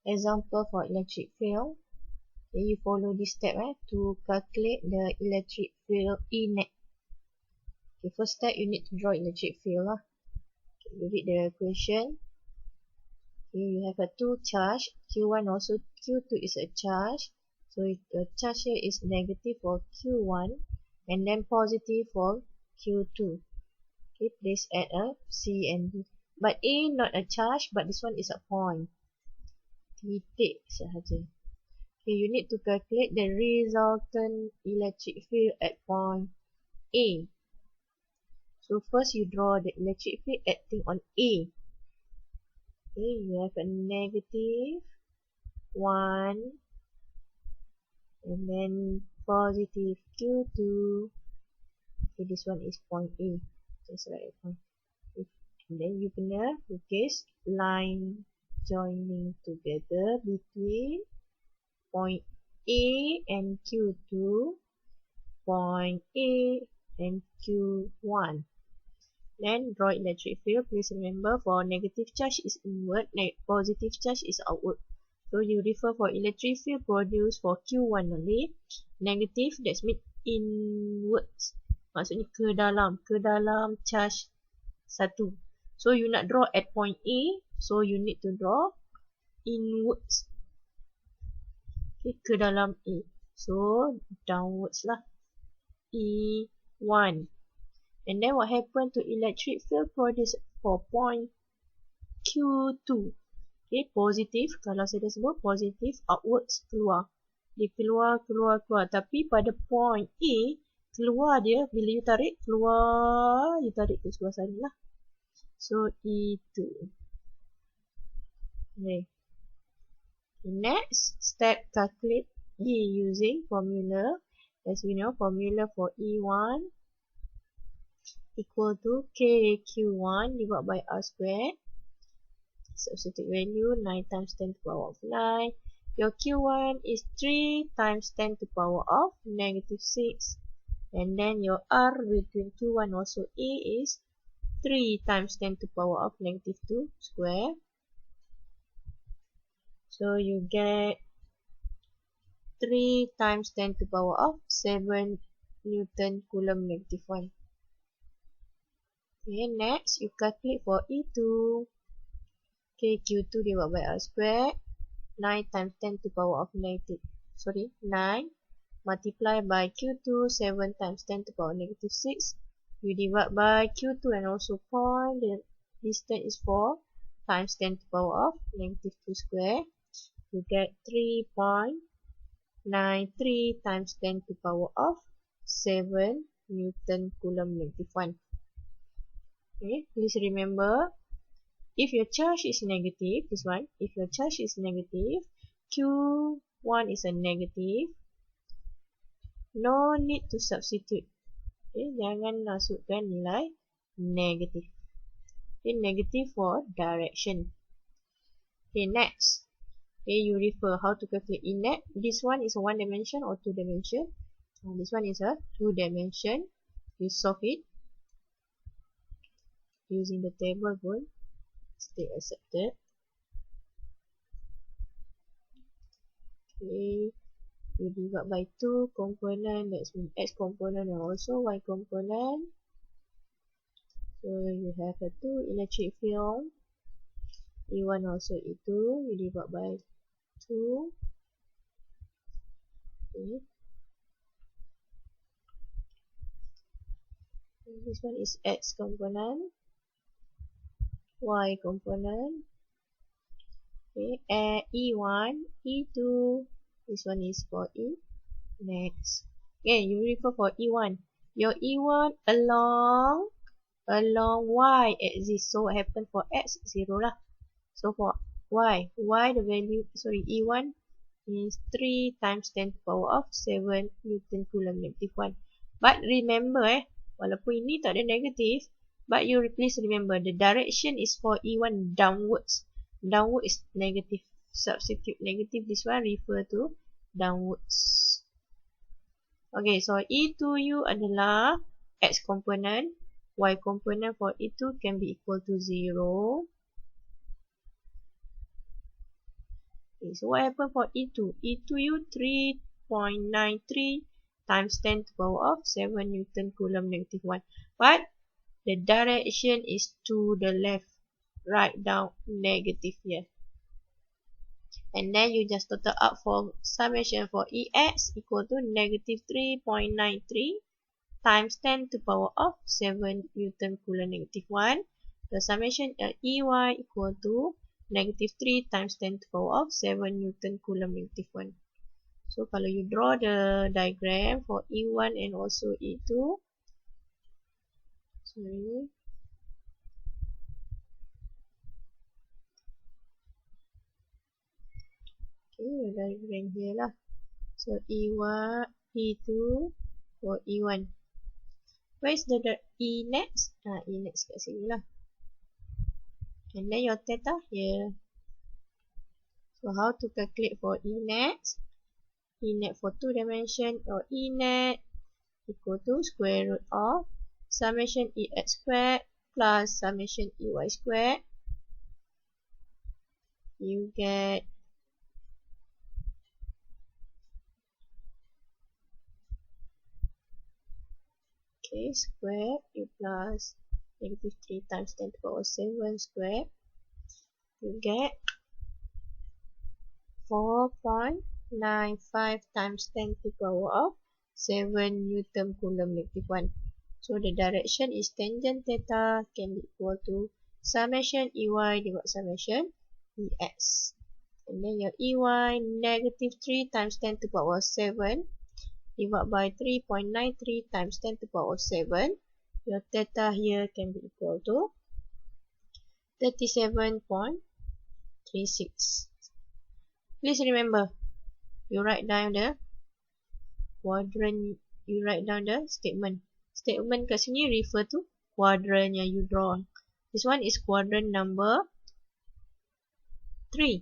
Example for electric field. Okay, you follow this step to calculate the electric field E net. Okay, first step you need to draw electric field. Okay, you read the question. Okay, you have a two charge. Q1 also Q2 is a charge. So the charge here is negative for Q1 and then positive for Q2. Okay, place at a C and B. But A not a charge, but this one is a point. Titik sahaja. Okay, you need to calculate the resultant electric field at point A. So first you draw the electric field acting on A. Okay, you have a negative 1 and then positive Q2. Okay, this one is point A. Just like a point. And then you kena lukis line joining together between point A and Q2, point A and Q1. Then draw electric field. Please remember for negative charge is inward, positive charge is outward. So you refer for electric field produced for Q1 only. Negative, that's mean inwards. Maksudnya ke dalam charge 1. So you nak draw at point A, so you need to draw inwards. Okay, ke dalam A. So downwards lah. E1. And then what happened to electric field produced for point Q2? Okay, positif. Kalau saya dah sebut, positif outwards keluar. Dia keluar. Tapi pada point A, keluar dia, bila you tarik, keluar, you tarik ke sebelah sana lah. So, E2. Okay. Next step, calculate E using formula. As we know, formula for E1 equal to KQ1 divided by R squared. Substitute value 9 times 10 to the power of 9. Your Q1 is 3 times 10 to the power of negative 6. And then your R between Q1 also A is 3 times 10 to the power of negative 2 square. So you get 3 times 10 to the power of 7 Newton Coulomb negative 1. Okay, next you calculate for E2. Okay, Q2 divided by R squared. 9 times 10 to the power of 9 multiply by Q2, 7 times 10 to the power of negative 6. You divide by Q2 and also point. The distance is 4 times 10 to the power of negative 2 square. You get 3.93 times 10 to the power of 7 Newton Coulomb negative 1. Okay, please remember, if your charge is negative, this one, if your charge is negative, Q1 is a negative, no need to substitute. Okay, jangan masukkan nilai negatif. Okay, negative for direction. Okay, next. Okay, you refer how to calculate E net. This one is a 1 dimension or 2 dimension. This one is a 2 dimension. You solve it using the table pun. State accepted. Okay, you divide by 2 component, that's mean X component and also Y component. So you have a 2 electric field. E1 also E2, you divide by 2. Okay. And this one is X component, Y component. Okay, E1, E2, this one is for E. Next. Okay, you refer for E1. Your E1 along Y axis. So what happened for X? 0 lah. So for Y the value, E1 is 3 times 10 to the power of 7 Newton Coulomb negative 1. But remember, walaupun ini tak ada negative, but you please remember the direction is for E1 downwards. Downward is negative. Substitute negative, this one refer to downwards. Okay, so E2U adalah X component. Y component for E2 can be equal to 0. Okay, so what happened for E2? E2U 3.93 times 10 to the power of 7 Newton Coulomb negative 1. But the direction is to the left. Write down negative here. And then you just total up for summation for EX equal to negative 3.93 times 10 to the power of 7 Newton Coulomb negative 1. The summation EY equal to negative 3 times 10 to the power of 7 Newton Coulomb negative 1. So kalau you draw the diagram for E1 and also E2, sorry, okay, the diagram here lah. So E1, E2 for E1. Where is the E next? E next kat sini lah. And then your theta here. So how to calculate for E next? E net for 2 dimension or E net equal to square root of summation EX squared plus summation EY squared. You get square U plus negative 3 times 10 to the power 7 square. You get 4.95 times 10 to the power of 7 Newton Coulomb negative 1. So the direction is tangent theta can be equal to summation EY divided summation EX. And then your EY negative 3 times 10 to the power 7 divided by 3.93 times 10 to the power 7. Your theta here can be equal to 37.36. Please remember, you write down the quadrant, you write down the statement. Statement kat sini refer to quadrant yang you draw. This one is quadrant number 3.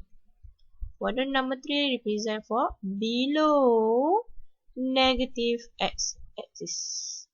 Quadrant number 3 represent for below negative x axis.